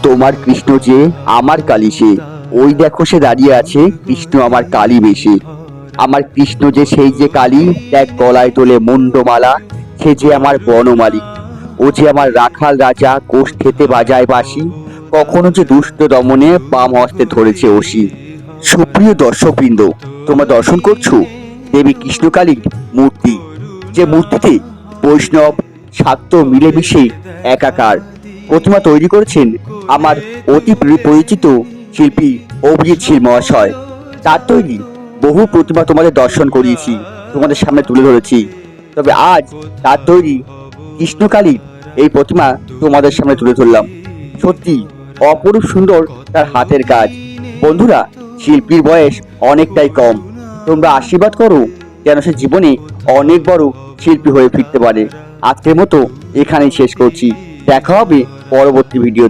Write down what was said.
তোমার কৃষ্ণ যে আমার কালী সে, ওই দেখো সে দাঁড়িয়ে আছে কৃষ্ণ আমার কালী বেশে। আমার কৃষ্ণ যে সেই যে কালী, দেখ গলায় তোলে মুন্ডমালা, সে যে আমার বনমালী। ও যে আমার রাখাল রাজা, কোষ্ঠেতে বাজায় বাঁশি, কখনো যে দুষ্ট দমনে বাম হস্তে ধরেছে অসি। সুপ্রিয় দর্শকবৃন্দ, তোমরা দর্শন করছো দেবী কৃষ্ণকালীর মূর্তি, যে মূর্তিতে বৈষ্ণব শাক্ত মিলেমিশে একাকার। প্রতিমা তৈরি করেছেন আমার অতি পরিচিত শিল্পী অভিজিৎ শীল মহাশয়। তার তৈরি বহু প্রতিমা তোমাদের দর্শন করিয়েছি, তোমাদের সামনে তুলে ধরেছি। তবে আজ তার তৈরি কৃষ্ণকালীর এই প্রতিমা তোমাদের সামনে তুলে ধরলাম। সত্যি অপরূপ সুন্দর তার হাতের কাজ। বন্ধুরা, শিল্পীর বয়স অনেকটাই কম, তোমরা আশীর্বাদ করো যেন সে জীবনে অনেক বড় শিল্পী হয়ে ফিরতে পারে। আজকের মতো এখানেই শেষ করছি, দেখা হবে পরবর্তী ভিডিও।